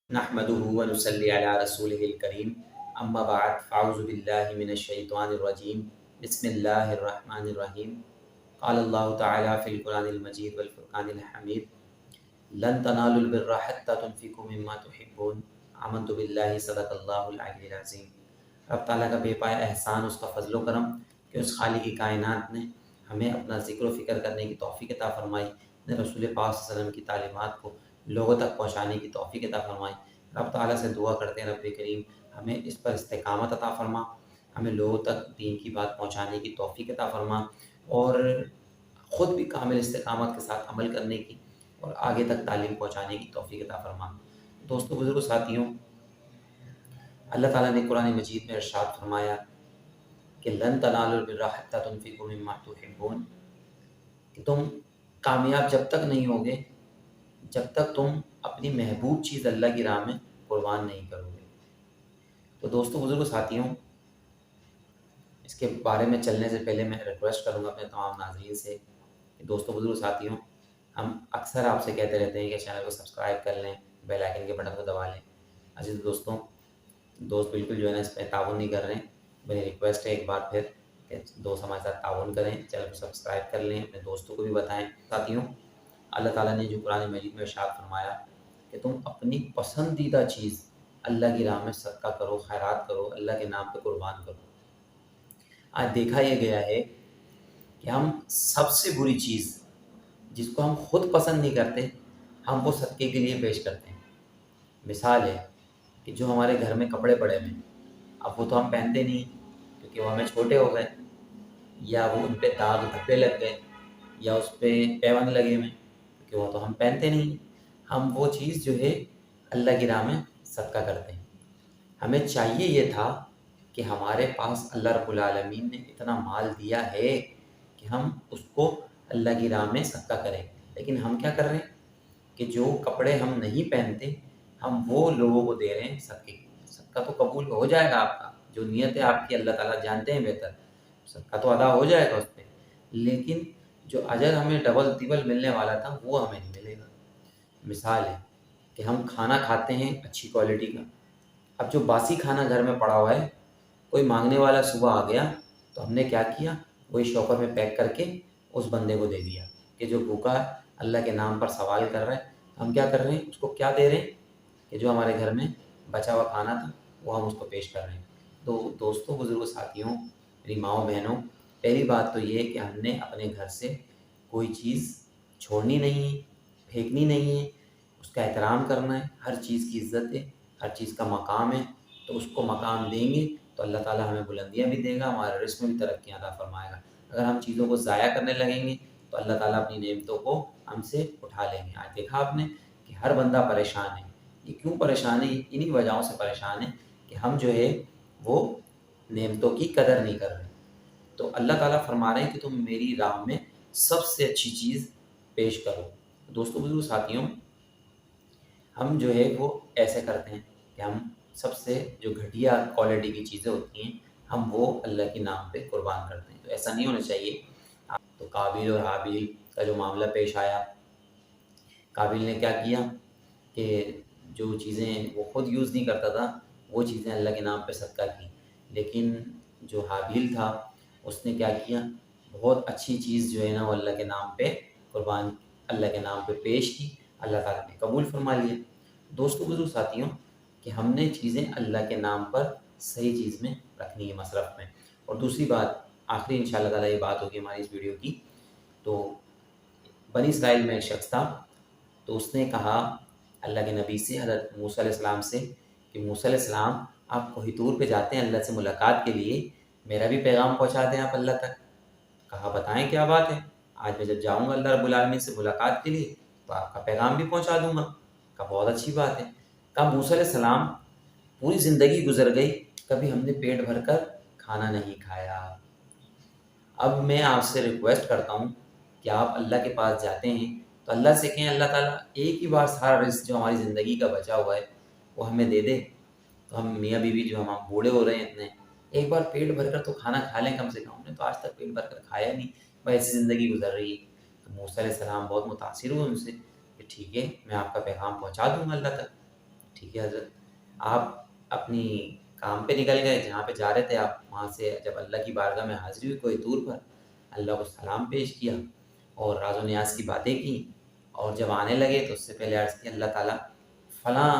نحمده ونصلي على رسوله الكريم اما بعد فاعوذ بالله من الشيطان الرجيم بسم الله الرحمن الرحيم قال الله تعالى في القرآن المجيد والفرقان الحميد لن تنالوا البر حتى تنفقوا مما تحبون آمنت بالله صدق اللہ العلی العظیم۔ رب تعالیٰ کا بے پایا احسان، اس کا فضل و کرم کہ اس خالق کائنات نے ہمیں اپنا ذکر و فکر کرنے کی توفیق عطا فرمائی، نے رسول پاک صلی اللہ علیہ وسلم کی تعلیمات کو لوگوں تک پہنچانے کی توفیق عطا فرمائی۔ رب تعالیٰ سے دعا کرتے ہیں رب کریم ہمیں اس پر استقامت عطا فرما، ہمیں لوگوں تک دین کی بات پہنچانے کی توفیق عطا فرما اور خود بھی کامل استقامت کے ساتھ عمل کرنے کی اور آگے تک تعلیم پہنچانے کی توفیق عطا فرما۔ دوستو، بزرگوں، ساتھیوں، اللہ تعالیٰ نے قرآن مجید میں ارشاد فرمایا کہ لن تنالوا البر حتی تنفقوا مما تحبون، کہ تم کامیاب جب تک نہیں ہوگے جب تک تم اپنی محبوب چیز اللہ کی راہ میں قربان نہیں کرو گے۔ تو دوستو، بزرگوں، ساتھیوں، اس کے بارے میں چلنے سے پہلے میں ریکویسٹ کروں گا اپنے تمام ناظرین سے کہ دوستو، بزرگوں، ساتھیوں، ہم اکثر آپ سے کہتے رہتے ہیں کہ چینل کو سبسکرائب کر لیں، بیل آئیکن کے بٹن کو دبا لیں۔ عزیز دوستوں، دوست بالکل جو ہے نا اس پہ تعاون نہیں کر رہے ہیں۔ میری ریکویسٹ ہے ایک بار پھر کہ دوست ہمارے ساتھ تعاون کریں، چینل کو سبسکرائب کر لیں، اپنے دوستوں کو بھی بتائیں۔ ساتھیوں، اللہ تعالیٰ نے جو قرآن مجید میں ارشاد فرمایا کہ تم اپنی پسندیدہ چیز اللہ کی راہ میں صدقہ کرو، خیرات کرو، اللہ کے نام پہ قربان کرو۔ آج دیکھا یہ گیا ہے کہ ہم سب سے بری چیز جس کو ہم خود پسند نہیں کرتے، ہم وہ صدقے کے لیے پیش کرتے ہیں۔ مثال ہے کہ جو ہمارے گھر میں کپڑے پڑے ہوئے ہیں، اب وہ تو ہم پہنتے نہیں کیونکہ وہ ہمیں چھوٹے ہو گئے، یا وہ ان پہ داغ دھبے لگ گئے، یا اس پہ پیوند لگے ہوئے کیونکہ وہ تو ہم پہنتے نہیں۔ ہم وہ چیز جو ہے اللہ کی راہ میں صدقہ کرتے ہیں۔ ہمیں چاہیے یہ تھا کہ ہمارے پاس اللہ رب العالمین نے اتنا مال دیا ہے کہ ہم اس کو اللہ کی راہ میں صدقہ کریں، لیکن ہم کیا کر رہے ہیں کہ جو کپڑے ہم نہیں پہنتے ہم وہ لوگوں کو دے رہے ہیں صدقے۔ صدقہ تو قبول ہو جائے گا آپ کا، جو نیت ہے آپ کی اللہ تعالیٰ جانتے ہیں بہتر، صدقہ تو ادا ہو جائے گا اس پہ، لیکن جو اجر ہمیں ڈبل ٹبل ملنے والا تھا وہ ہمیں نہیں ملے گا۔ مثال ہے کہ ہم کھانا کھاتے ہیں اچھی کوالٹی کا، اب جو باسی کھانا گھر میں پڑا ہوا ہے، کوئی مانگنے والا صبح آ گیا تو ہم نے کیا کیا، وہی شاپر میں پیک کر کے اس بندے کو دے دیا کہ جو بھوکا اللہ کے نام پر سوال کر رہا ہے۔ ہم کیا کر رہے ہیں، اس کو کیا دے رہے ہیں کہ جو ہمارے گھر میں بچا ہوا کھانا تھا وہ ہم اس کو پیش کر رہے ہیں۔ تو دوستوں، بزرگوں، ساتھیوں، میری ماؤں بہنوں، پہلی بات تو یہ کہ ہم نے اپنے گھر سے کوئی چیز چھوڑنی نہیں ہے، پھینکنی نہیں ہے، اس کا احترام کرنا ہے۔ ہر چیز کی عزت ہے، ہر چیز کا مقام ہے، تو اس کو مقام دیں گے تو اللہ تعالیٰ ہمیں بلندیاں بھی دے گا، ہمارے رزق میں بھی ترقیاں عطا فرمائے گا۔ اگر ہم چیزوں کو ضائع کرنے لگیں گے تو اللہ تعالیٰ اپنی نعمتوں کو ہم سے اٹھا لیں گے۔ آج دیکھا آپ نے کہ ہر بندہ پریشان ہے۔ یہ کیوں پریشان ہے؟ انہی وجہوں سے پریشان ہے کہ ہم جو ہے وہ نعمتوں کی قدر نہیں کر رہے۔ تو اللہ تعالیٰ فرما رہے ہیں کہ تم میری راہ میں سب سے اچھی چیز پیش کرو۔ دوستو، بزرگوں، ساتھیوں، ہم جو ہے وہ ایسے کرتے ہیں کہ ہم سب سے جو گھٹیا کوالٹی کی چیزیں ہوتی ہیں ہم وہ اللہ کے نام پہ قربان کرتے ہیں۔ تو ایسا نہیں ہونا چاہیے۔ تو قابیل اور حابیل کا جو معاملہ پیش آیا، قابیل نے کیا کیا کہ جو چیزیں وہ خود یوز نہیں کرتا تھا وہ چیزیں اللہ کے نام پہ صدقہ کی، لیکن جو حابیل تھا اس نے کیا کیا، بہت اچھی چیز جو ہے نا وہ اللہ کے نام پہ قربان، اللہ کے نام پہ پیش کی، اللہ تعالیٰ نے قبول فرما لیا۔ دوستو، بزرگ، ساتھیوں، کہ ہم نے چیزیں اللہ کے نام پر صحیح چیز میں رکھنی ہے، مصرف میں۔ اور دوسری بات، آخری انشاءاللہ تعالیٰ یہ بات ہوگی ہماری اس ویڈیو کی، تو بنی اسرائیل میں ایک شخص تھا، تو اس نے کہا اللہ کے نبی سے، حضرت موسیٰ علیہ السلام سے، کہ موسیٰ علیہ السلام آپ کوہ طور پہ جاتے ہیں اللہ سے ملاقات کے لیے، میرا بھی پیغام پہنچا دیں آپ اللہ تک۔ کہا بتائیں کیا بات ہے، آج میں جب جاؤں گا اللہ رب العالمین سے ملاقات کے لیے تو آپ کا پیغام بھی پہنچا دوں گا۔ کہا بہت اچھی بات ہے۔ کہا موسیٰ علیہ السلام پوری زندگی گزر گئی، کبھی ہم نے پیٹ بھر کر کھانا نہیں کھایا۔ اب میں آپ سے ریکویسٹ کرتا ہوں کہ آپ اللہ کے پاس جاتے ہیں تو اللہ سے کہیں اللہ تعالیٰ ایک ہی بار سارا رزق جو ہماری زندگی کا بچا ہوا ہے وہ ہمیں دے دے، تو ہم میاں بیوی جو ہم بوڑھے ہو رہے ہیں اتنے، ایک بار پیٹ بھر کر تو کھانا کھا لیں کم سے کم۔ ہم نے تو آج تک پیٹ بھر کر کھایا نہیں، بھائی ایسی زندگی گزر رہی ہے۔ تو موسیٰ علیہ السلام بہت متاثر ہوئے ان سے کہ ٹھیک ہے، میں آپ کا پیغام پہنچا دوں گا اللہ تک۔ ٹھیک ہے حضرت، آپ اپنی کام پہ نکل گئے، جہاں پہ جا رہے تھے آپ، وہاں سے جب اللہ کی بارگاہ میں حاضری ہوئی کوئی دور پر، اللہ کو سلام پیش کیا اور راز و نیاز کی باتیں کی، اور جب آنے لگے تو اس سے پہلے عرض کیا اللہ تعالیٰ فلاں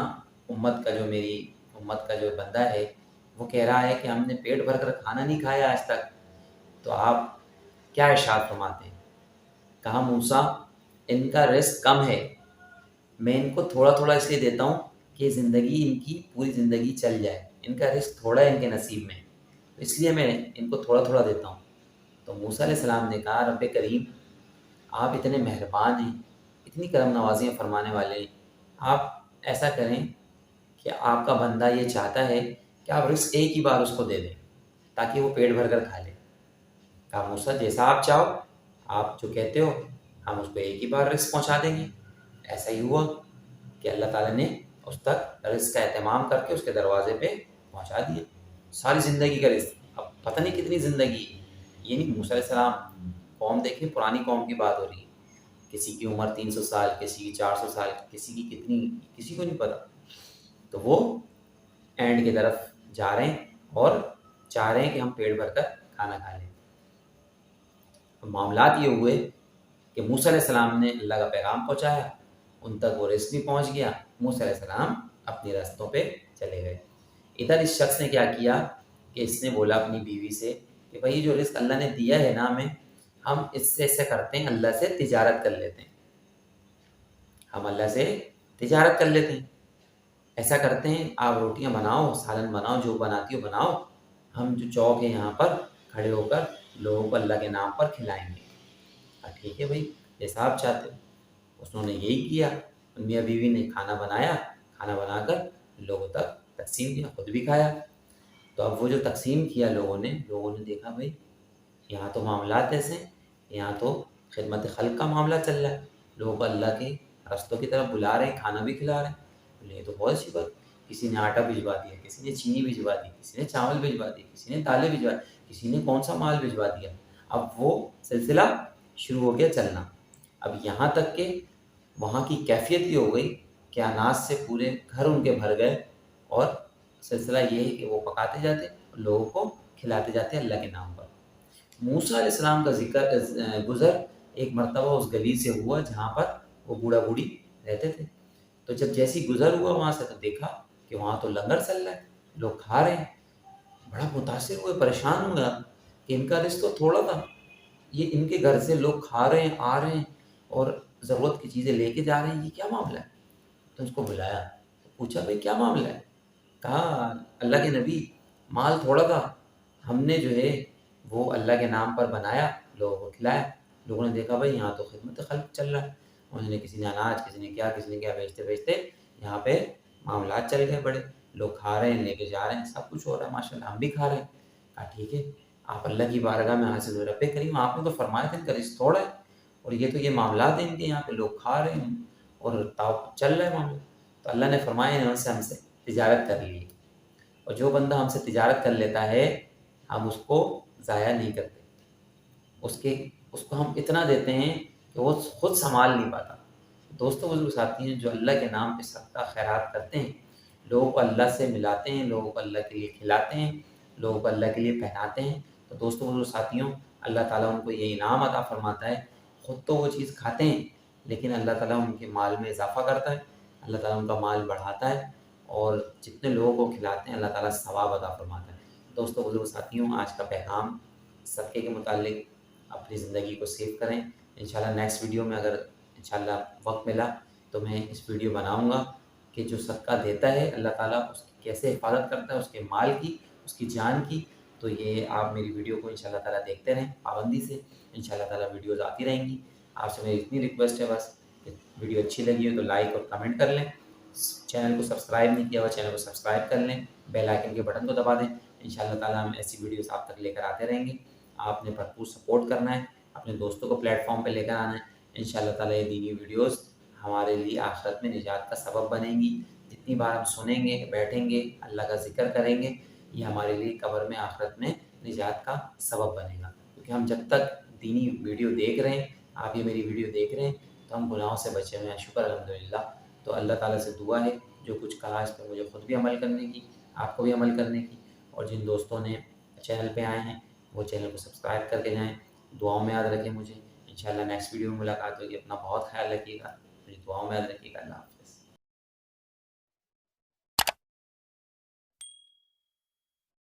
امت کا جو میری امت کا جو بندہ ہے وہ کہہ رہا ہے کہ ہم نے پیٹ بھر کر کھانا نہیں کھایا آج تک، تو آپ کیا ارشاد فرماتے ہیں؟ کہا موسیٰ ان کا رزق کم ہے، میں ان کو تھوڑا تھوڑا اس لیے دیتا ہوں کہ زندگی ان کی پوری زندگی چل جائے، ان کا رزق تھوڑا ہے ان کے نصیب میں، اس لیے میں ان کو تھوڑا تھوڑا دیتا ہوں۔ تو موسیٰ علیہ السلام نے کہا رب کریم آپ اتنے مہربان ہیں، اتنی کرم نوازیاں فرمانے والے ہیں، آپ ایسا کریں کہ آپ کا بندہ یہ چاہتا ہے کہ آپ رزق ایک ہی بار اس کو دے دیں تاکہ وہ پیٹ بھر کر کھا لے۔ کہا موسیٰ جیسا آپ چاہو، آپ جو کہتے ہو ہم اس کو ایک ہی بار رزق پہنچا دیں گے۔ ایسا ہی ہوا کہ اللہ تعالیٰ نے اس تک رزق کا اہتمام کر کے اس کے دروازے پہ پہنچا دیا، ساری زندگی کا رزق۔ اب پتہ نہیں کتنی زندگی، یہ نہیں موسیٰ علیہ السلام، قوم دیکھیں پرانی قوم کی بات ہو رہی ہے، کسی کی عمر 300 سال، کسی کی 400 سال، کسی کی کتنی، کسی کو نہیں پتہ۔ تو وہ اینڈ کی طرف جا رہے ہیں اور چاہ رہے ہیں کہ ہم پیٹ بھر کر کھانا کھا لیں۔ معاملات یہ ہوئے کہ موسیٰ علیہ السلام نے اللہ کا پیغام پہنچایا، ان تک وہ رزق بھی پہنچ گیا، موسیٰ علیہ السلام اپنی راستوں پہ چلے گئے۔ ادھر اس شخص نے کیا کیا کہ اس نے بولا اپنی بیوی سے کہ بھائی جو رزق اللہ نے دیا ہے نا ہمیں، ہم اس سے ایسے کرتے ہیں اللہ سے تجارت کر لیتے ہیں، ہم اللہ سے تجارت کر لیتے ہیں، ایسا کرتے ہیں آپ روٹیاں بناؤ، سالن بناؤ، جو بناتی ہو بناؤ، ہم جو چوک ہے یہاں پر کھڑے ہو کر لوگوں کو اللہ کے نام پر کھلائیں گے۔ ٹھیک ہے بھائی، جیسا آپ چاہتے ہو۔ اس نے یہی کیا، میاں بیوی نے کھانا بنایا، کھانا بنا کر لوگوں تک تقسیم کیا، خود بھی کھایا۔ تو اب وہ جو تقسیم کیا لوگوں نے دیکھا بھائی یہاں تو معاملات ایسے ہیں، یہاں تو خدمت خلق کا معاملہ چل رہا ہے، لوگوں کو اللہ کے رستوں کی طرف بلا رہے ہیں، کھانا بھی کھلا رہے ہیں۔ بولے یہ تو بہت اچھی بات، کسی نے آٹا بھجوا دیا، کسی نے چینی بھجوا دی، کسی نے چاول بھجوا دی، کسی نے دالیں بھجوا دی، کسی نے کون سا مال بھجوا دیا۔ اب وہ سلسلہ شروع ہو گیا چلنا، اب یہاں تک کہ وہاں کی کیفیت یہ ہو گئی کہ اناج سے پورے گھر ان کے بھر گئے، اور سلسلہ یہ ہے کہ وہ پکاتے جاتے اور لوگوں کو کھلاتے جاتے اللہ کے نام پر۔ موسیٰ علیہ السلام کا گزر ایک مرتبہ اس گلی سے ہوا جہاں پر وہ بوڑھا بوڑھی رہتے تھے، تو جب جیسی گزر ہوا وہاں سے تو دیکھا کہ وہاں تو لنگر چل رہا ہے، لوگ کھا رہے ہیں، بڑا متاثر ہوئے، پریشان ہوا کہ ان کا رزق تو تھوڑا تھا، یہ ان کے گھر سے لوگ کھا رہے ہیں، آ رہے ہیں اور ضرورت کی چیزیں لے کے جا رہے ہیں، یہ کیا معاملہ ہے؟ تو اس کو بلایا، پوچھا بھائی کیا معاملہ ہے؟ کہا اللہ کے نبی مال تھوڑا تھا، ہم نے جو ہے وہ اللہ کے نام پر بنایا، لوگوں کو کھلایا، لوگوں نے دیکھا بھائی یہاں تو خدمت خلق چل رہا ہے، انہوں نے کسی نے اناج، کسی نے کیا بیچتے بیچتے یہاں پہ معاملات چل گئے بڑے، لوگ کھا رہے ہیں، لے کے جا رہے ہیں، سب کچھ ہو رہا ہے ماشاء اللہ، ہم بھی کھا رہے ہیں۔ کہا ٹھیک ہے، آپ اللہ کی بارگاہ میں حاضر ہوئے، رب کریم آپ نے تو فرمایا تھا ان کا رزق تھوڑا ہے، اور یہ تو یہ معاملات ہیں ان کے، یہاں پہ لوگ کھا رہے ہیں اور چل رہا ہے معاملہ۔ تو اللہ نے فرمایا انہوں سے ہم سے تجارت کر لی، اور جو بندہ ہم سے تجارت کر لیتا ہے ہم اس کو ضائع نہیں کرتے، اس کو ہم اتنا دیتے ہیں کہ وہ خود سنبھال نہیں پاتا۔ دوستوں بزرگ ساتھی ہیں جو اللہ کے نام پہ صدقہ خیرات کرتے ہیں، لوگوں کو اللہ سے ملاتے ہیں، لوگوں کو اللہ کے لیے کھلاتے ہیں، لوگوں کو اللہ کے لیے پہناتے ہیں، تو دوستوں بزرگ ساتھیوں اللہ تعالیٰ ان کو یہ انعام عطا فرماتا ہے، خود تو وہ چیز کھاتے ہیں لیکن اللہ تعالیٰ ان کے مال میں اضافہ کرتا ہے، اللہ تعالیٰ ان کا مال بڑھاتا ہے، اور جتنے لوگوں کو کھلاتے ہیں اللہ تعالیٰ ثواب عطا فرماتا ہے۔ دوستوں بزرگ ساتھیوں آج کا پیغام صدقے کے متعلق اپنی زندگی کو سیو کریں۔ انشاءاللہ نیکسٹ ویڈیو میں اگر انشاءاللہ وقت ملا تو میں اس ویڈیو بناؤں گا کہ جو صدقہ دیتا ہے اللہ تعالیٰ اس کی کیسے حفاظت کرتا ہے، اس کے مال کی، اس کی جان کی۔ تو یہ آپ میری ویڈیو کو انشاءاللہ تعالیٰ دیکھتے رہیں پابندی سے، انشاءاللہ تعالیٰ ویڈیوز آتی رہیں گی۔ آپ سے میری اتنی ریکویسٹ ہے بس کہ ویڈیو اچھی لگی ہو تو لائک اور کمنٹ کر لیں، چینل کو سبسکرائب نہیں کیا ہوا چینل کو سبسکرائب کر لیں، بیل آئکن کے بٹن کو دبا دیں۔ انشاءاللہ تعالیٰ ہم ایسی ویڈیوز آپ تک لے کر آتے رہیں گے، آپ نے بھرپور سپورٹ کرنا ہے، اپنے دوستوں کو پلیٹ فارم پہ لے کر آنا ہے۔ انشاءاللہ تعالیٰ یہ دینی ویڈیوز ہمارے لیے آخرت میں نجات کا سبب بنیں گی، جتنی بار ہم سنیں گے، بیٹھیں گے، اللہ کا ذکر کریں گے، یہ ہمارے لیے قبر میں، آخرت میں نجات کا سبب بنے گا، کیونکہ ہم جب تک دینی ویڈیو دیکھ رہے ہیں، آپ یہ میری ویڈیو دیکھ رہے ہیں تو ہم گناہوں سے بچے ہوئے ہیں، شکر الحمدللہ۔ تو اللہ تعالیٰ سے دعا ہے جو کچھ کہا اس پہ مجھے خود بھی عمل کرنے کی، آپ کو بھی عمل کرنے کی، اور جن دوستوں نے چینل پہ آئے ہیں وہ چینل کو سبسکرائب کر کے جائیں۔ دعاؤں میں یاد رکھیں مجھے، انشاءاللہ نیکسٹ ویڈیو میں ملاقات ہوگی۔ اپنا بہت خیال رکھیے گا، مجھے دعاؤں میں یاد رکھیے گا۔